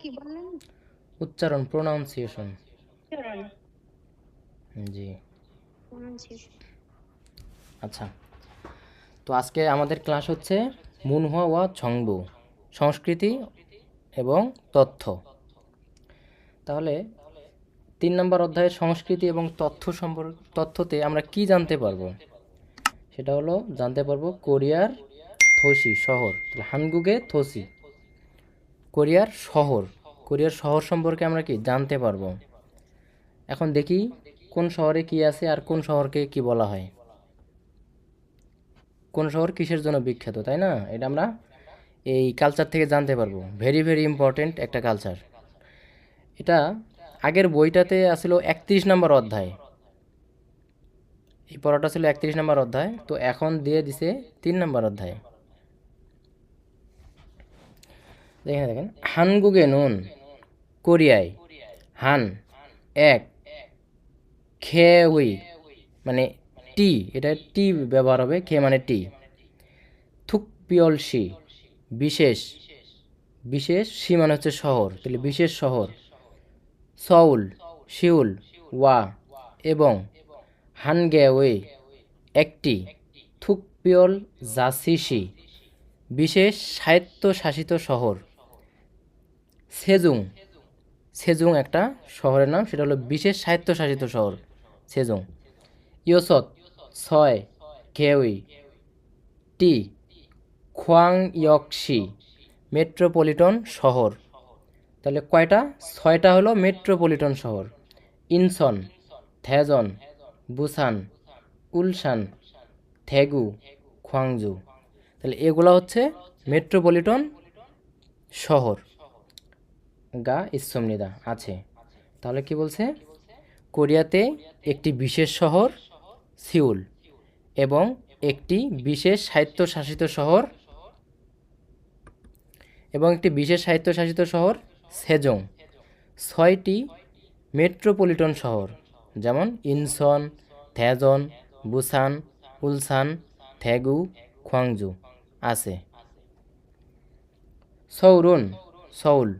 কি বললেন? উচ্চারণ, প্রোনাউন্সিয়েশন। উচ্চারণ, জি। pronunciation। আচ্ছা, তো আজকে আমাদের ক্লাস হচ্ছে মুনহুয়া ওয়া ছংবু, সংস্কৃতি এবং তথ্য। তাহলে 3 নম্বর অধ্যায়ের সংস্কৃতি এবং তথ্যতে আমরা কি জানতে পারবো? সেটা হলো জানতে পারবো কোরিয়ার থোসি শহর, তাহলে হানগুগে থোসি, কোরিয়ার শহর সম্পর্কে আমরা কি জানতে পারবো। এখন দেখি কোন শহরে কি আছে আর কোন শহরকে কি বলা হয়, কোন শহর কিসের জন্য বিখ্যাত, তাই না? এটা আমরা এই কালচার থেকে জানতে পারবো। ভেরি ভেরি ইম্পর্টেন্ট একটা কালচার। এটা আগের বইটাতে আসলো 31 নম্বর অধ্যায়, এই পড়াটা ছিল 31 নম্বর অধ্যায়, তো এখন দিয়ে দিছে 3 নম্বর অধ্যায়। দেখেন দেখেন, হানগুগে নুন, কোরিয়ায় হান এক, খেউই মানে টি, এটা টি ব্যবহার হবে, খে মানে টি, থুকপিয়লসি বিশেষ, বিশেষ সি মানে হচ্ছে শহর, তাহলে বিশেষ শহর, সউল সিউল ওয়া এবং হানগেওয়ে একটি, থুকপিয়ল জাসিসি বিশেষ স্বায়ত্তশাসিত শহর, সেজুং, সেজুং একটা শহরের নাম, সেটা হলো বিশেষ স্বায়ত্তশাসিত শহর সেজুং, ইয়োসত ছয়, ঘেউই টি, খোয়াংয়কশি মেট্রোপলিটন শহর। তাহলে কয়টা? 6টা হলো মেট্রোপলিটন শহর, ইনসন, থেজন, বুসান, উলসান, থেগু, খোয়াংজু। তাহলে এগুলো হচ্ছে মেট্রোপলিটন শহর, গা ইসমনিদা আছে। তাহলে কি বলছে? কোরিয়াতে একটি বিশেষ শহর সিউল এবং একটি বিশেষ স্বায়ত্তশাসিত শহর সেজং, 6টি মেট্রোপলিটন শহর যেমন ইনসন, থেজন, বুসান, উলসান, থেগু, খোয়াংজু আছে। সৌরুন সউল,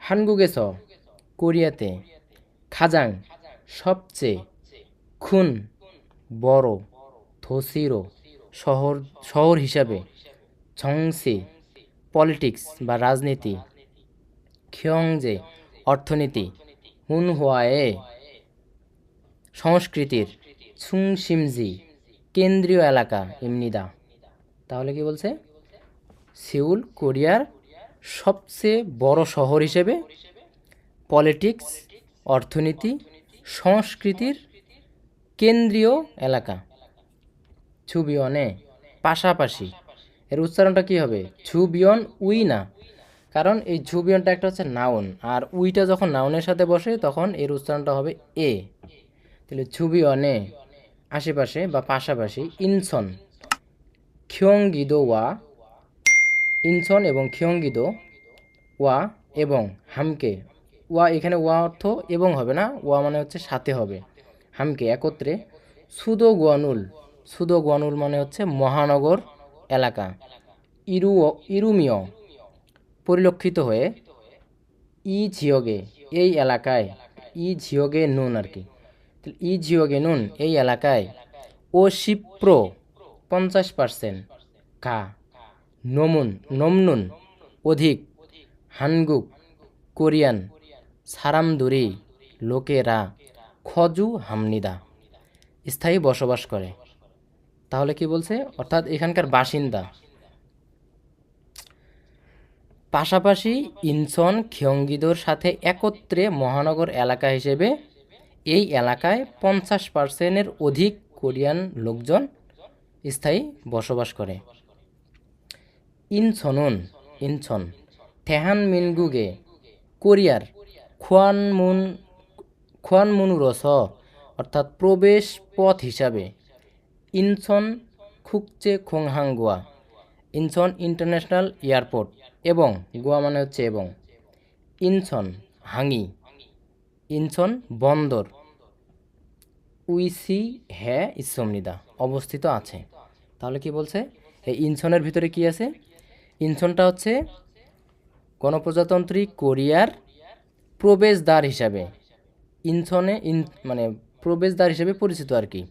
হানগুগেস কোরিয়াতে, খাজাং সবচেয়ে, খুন বড়, থোসিরো শহর শহর হিসাবে, ঝংসি পলিটিক্স বা রাজনীতি, খিয়ংজে অর্থনীতি, হুনহুয়ায়ে সংস্কৃতির, ছুংশিমজি কেন্দ্রীয় এলাকা ইমনিদা। তাহলে কি বলছে? সিউল কোরিয়ার সবচেয়ে বড় শহর হিসেবে, পলিটিক্স অর্থনীতি সংস্কৃতির কেন্দ্রীয় এলাকা, ছুবিয়নে পাশাপাশি। এর উচ্চারণটা কি হবে? ছুবিয়ন উই না, কারণ এই ছুবিয়নটা একটা হচ্ছে নাউন, আর উইটা যখন নাউনের সাথে বসে তখন এর উচ্চারণটা হবে এ। তাহলে ছুবিয়নে আশেপাশে বা পাশাপাশি, ইনসন খিয়ংগিদো ওয়া, ইনসন এবং খিয়ংগিদো ওয়া এবং হামকে, ওয়া এখানে ওয়া অর্থ এবং হবে না, ওয়া মানে হচ্ছে সাথে হবে, হামকে একত্রে, সুদো গুয়ানুল মানে হচ্ছে মহানগর এলাকা, ইরুমিয় পরিলক্ষিত হয়ে, ই ঝিওগে এই এলাকায়, ই ঝিওগে নুন আর কি, ই ঝিওগে নুন এই এলাকায়, ও শিপ্রো 50% কা, নমনুন অধিক, হানগুক কোরিয়ান সারামদুরি লোকেরা, খজু হামনিদা স্থায়ী বসবাস করে। তাহলে কি বলছে? অর্থাৎ এখানকার বাসিন্দা, পাশাপাশি ইনচন খিয়ংগিদোর সাথে একত্রে মহানগর এলাকা হিসেবে এই এলাকায় 50%-এর অধিক কোরিয়ান লোকজন স্থায়ী বসবাস করে। ইনছন থেহানমিনগুগে কোরিয়ার খোয়ানমুনুরস অর্থাৎ প্রবেশ পথ হিসাবে, ইনছন খুকচে খোংহাং ইনছন ইন্টারন্যাশনাল এয়ারপোর্ট, এবং গোয়া মানে হচ্ছে এবং, ইনছন হাঙ্গি ইনছন বন্দর, উইসি হ্যা ইসমনিদা অবস্থিত আছে। তাহলে কি বলছে? এই ইনছনের ভিতরে কি আছে? ইনছনটা হচ্ছে গণপ্রজাতন্ত্রী কোরিয়ার প্রবেশদ্বার হিসাবে, ইনছনে মানে প্রবেশদ্বার হিসেবে পরিচিত আর কি।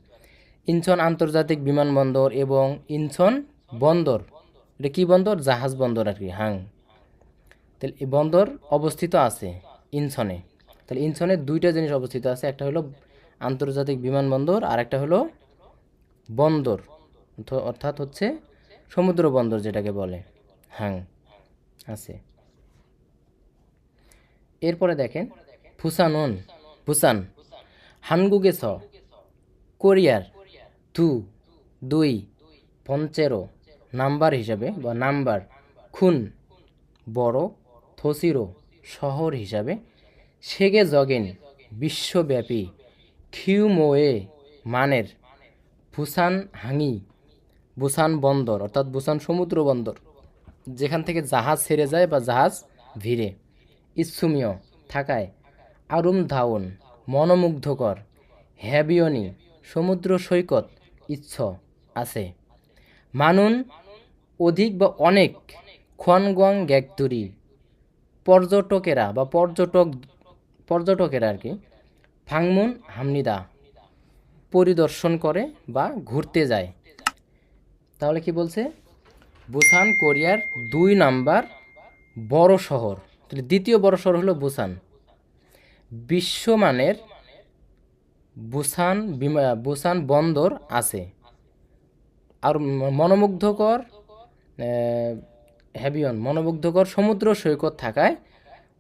ইনছন আন্তর্জাতিক বিমানবন্দর এবং ইনছন বন্দর, এটা কি বন্দর? জাহাজ বন্দর আর কি, হাং। তাহলে এই বন্দর অবস্থিত আছে ইনছনে। তাহলে ইনছনে দুইটা জিনিস অবস্থিত আছে, একটা হলো আন্তর্জাতিক বিমানবন্দর আর একটা হলো বন্দর, অর্থাৎ হচ্ছে সমুদ্র বন্দর যেটাকে বলে, হাং আছে। এরপরে দেখেন ফুসানন, ফুসান হানগুগে ছ কোরিয়ার তু দুই পঞ্চেরো নাম্বার হিসাবে বা নাম্বার খুন বড় থসিরো শহর হিসাবে সেগে জগেন বিশ্বব্যাপী খিউমোয়ে মানের বুসান হাঙি বুসান বন্দর অর্থাৎ বুসান সমুদ্র বন্দর, যেখান থেকে জাহাজ ছেড়ে যায় বা জাহাজ ভিড়ে, ইচ্ছুমীয় থাকায় আরুম ধাউন মনোমুগ্ধকর হ্যাবিয়নি সমুদ্র সৈকত ইচ্ছ আছে, মানুন অধিক বা অনেক খোয়ানগোয়াং গ্যাগতুরি পর্যটকেরা বা পর্যটকেরা আর কি ফাংমুন হামনিদা পরিদর্শন করে বা ঘুরতে যায়। তাহলে কি বলছে? বুসান কোরিয়ার 2 নাম্বার বড় শহর, তাহলে দ্বিতীয় বড় শহর হলো বুসান। বিশ্বমানের বুসান বন্দর আছে, আর মনোমুগ্ধকর হ্যাবিয়ন মনোমুগ্ধকর সমুদ্র সৈকত থাকায়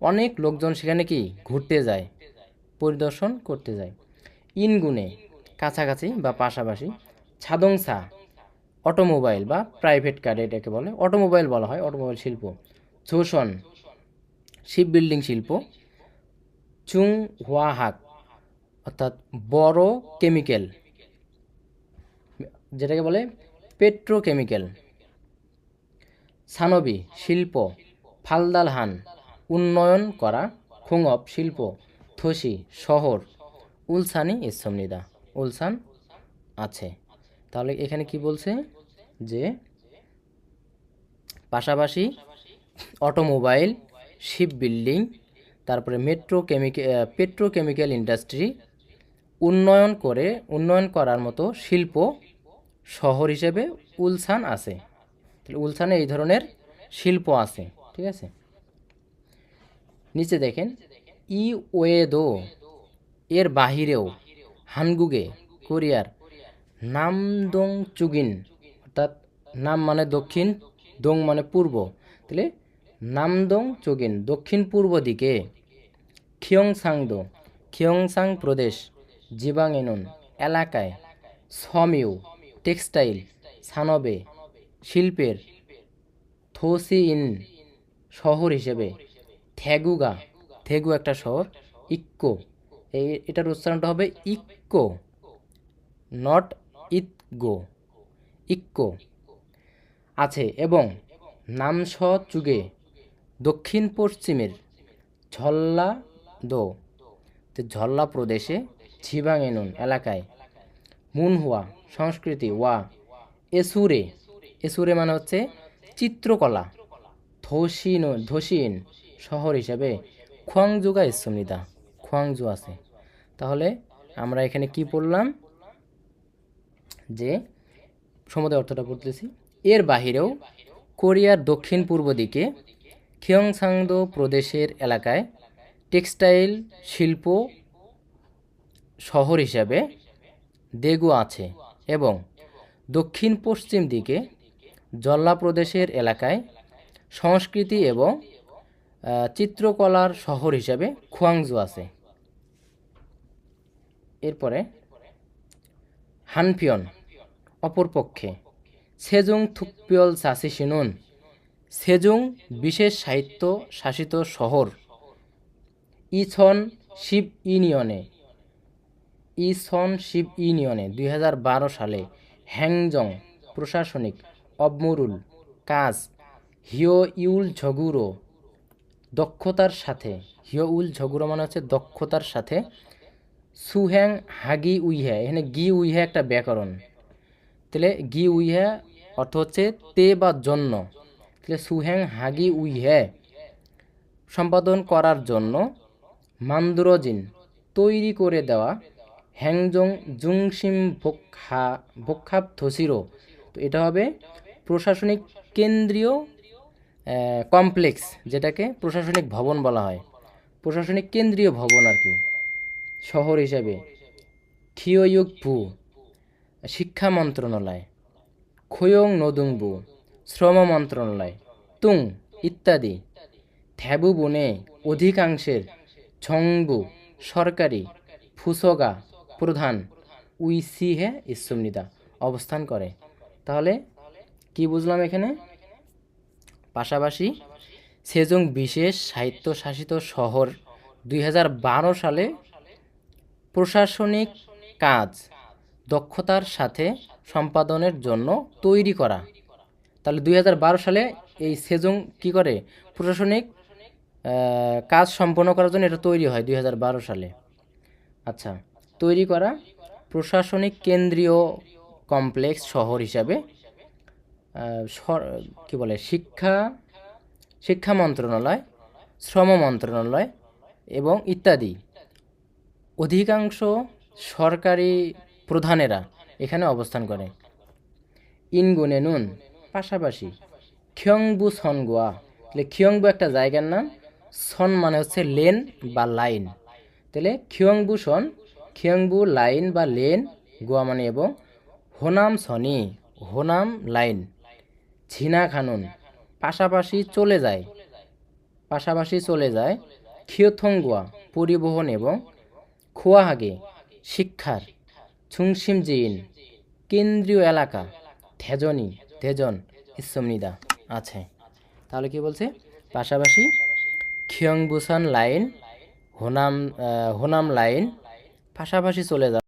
অনেক লোকজন সেখানে কি ঘুরতে যায়, পরিদর্শন করতে যায়। ইনগুনে কাছাকাছি বা পাশাপাশি, ছাদংসা অটোমোবাইল বা প্রাইভেট কার এটাকে বলে, অটোমোবাইল বলা হয়, অটোমোবাইল শিল্প। জোশন শিপ বিল্ডিং শিল্প। চুং হুয়াহাক অর্থাৎ বড় কেমিক্যাল, যেটাকে বলে পেট্রোকেমিক্যাল। সানবি শিল্প। ফালদালহান উন্নয়ন করা। খুঙপ শিল্প। থসি শহর। উলসানি ইসমনিদা উলসান আছে। তাহলে এখানে কি বলছে? যে পাশাপাশি অটোমোবাইল, শিপ বিল্ডিং, তারপরে পেট্রোকেমিক্যাল ইন্ডাস্ট্রি উন্নয়ন করার মতো শিল্প শহর হিসেবে উলসান আছে। তাহলে উলসানে এই ধরনের শিল্প আছে, ঠিক আছে। নিচে দেখেন ই ওয়েদো এর বাহিরেও হানগুগে কোরিয়ার নামদং চুগিন অর্থাৎ নাম মানে দক্ষিণ, দং মানে পূর্ব, তাহলে নামদং চুগিন দক্ষিণ পূর্ব দিকে খিয়ংসাং প্রদেশ জিবাংএনুন এলাকায় সমিউ টেক্সটাইল সানবে শিল্পের থোসিইন শহর হিসেবে থেগু একটা শহর, ইক্কো এটার উচ্চারণটা হবে ইক্কো, নট ইতগো, ইক্কো আছে, এবং নামস চুগে দক্ষিণ পশ্চিমের ঝল্লা প্রদেশে ঝিবাংএনুন এলাকায় মুনহুয়া সংস্কৃতি ওয়া এসুরে মানে হচ্ছে চিত্রকলা ধসিন শহর হিসেবে খোয়াংজুগা ইসমনিদা খোয়াংজু আছে। তাহলে আমরা এখানে কি পড়লাম? যে সমুদয় অর্থটা পড়তেছি। এর বাহিরেও কোরিয়ার দক্ষিণ পূর্ব দিকে খিয়ংসাংদো প্রদেশের এলাকায় টেক্সটাইল শিল্প শহর হিসাবে দেগু আছে, এবং দক্ষিণ পশ্চিম দিকে জল্লা প্রদেশের এলাকায় সংস্কৃতি এবং চিত্রকলার শহর হিসাবে খোয়াংজু আছে। এরপরে হানপিয়ন অপরপক্ষে সেজুং থুকপিয়ল সাসিসিনুন সেজুং বিশেষ সাহিত্য শাসিত শহর ইছন শিব ইউনিয়নে 2012 সালে হ্যাংজং প্রশাসনিক অবমুরুল কাজ হিয়োউল ঝগুরো দক্ষতার সাথে, হিয়োউল ঝগুরো মানে হচ্ছে দক্ষতার সাথে, সুহ্যাং হাগি উইহ্যা, এখানে গি উইহ্যা একটা ব্যাকরণ, তাহলে গি উইহ্যা অর্থ হচ্ছে তে বা জন্য। তাহলে সুহ্যাং হাগি উই হে সম্পাদন করার জন্য, মান্দুরজিন তৈরি করে দেওয়া, হ্যাংজং জুংসিম ভোক্ষাপ থসিরো, তো এটা হবে প্রশাসনিক কেন্দ্রীয় কমপ্লেক্স, যেটাকে প্রশাসনিক ভবন বলা হয়, প্রশাসনিক কেন্দ্রীয় ভবন আর কি, শহর হিসেবে। খিওয়ুকভু শিক্ষা মন্ত্রণালয়, খোয়ং নদুংবু শ্রম মন্ত্রণালয়, তুং ইত্যাদি। থ্যাবু বনে অধিকাংশের, ঝংবু সরকারি, ফুসোগা প্রধান, উইসিহে ইসুমনিদা অবস্থান করে। তাহলে কি বুঝলাম এখানে? পাশাপাশি সেজং বিশেষ স্বায়ত্তশাসিত শহর 2012 সালে প্রশাসনিক কাজ দক্ষতার সাথে সম্পাদনের জন্য তৈরি করা। তাহলে 2012 সালে এই সেজং কি করে? প্রশাসনিক কাজ সম্পন্ন করার জন্য এটা তৈরি হয় 2012 সালে। আচ্ছা, তৈরি করা প্রশাসনিক কেন্দ্রীয় কমপ্লেক্স শহর হিসাবে কি বলে শিক্ষা মন্ত্রণালয়, শ্রম মন্ত্রণালয় এবং ইত্যাদি। অধিকাংশ সরকারি প্রধানেরা এখানে অবস্থান করে। ইনগুনে নুন পাশাপাশি, খিয়ংবু সনগুয়া, তাহলে খিয়ংবু একটা জায়গার নাম, সন মানে হচ্ছে লেন বা লাইন, তাহলে খিয়ংবু লাইন বা লেন, গোয়া মানে এবং, হোনাম সনি হোনাম লাইন, ঝিনা খানুন পাশাপাশি চলে যায়, খিয়োথংগুয়া পরিবহন এবং, খোয়াহাগে শিক্ষার, ছুংসিমজিন কেন্দ্রীয় এলাকা, থেজন ইসমনিদা আছে। তাহলে কি বলছে? পাশাপাশি খিয়ংবুসান লাইন, হোনাম লাইন পাশাপাশি চলে যায়।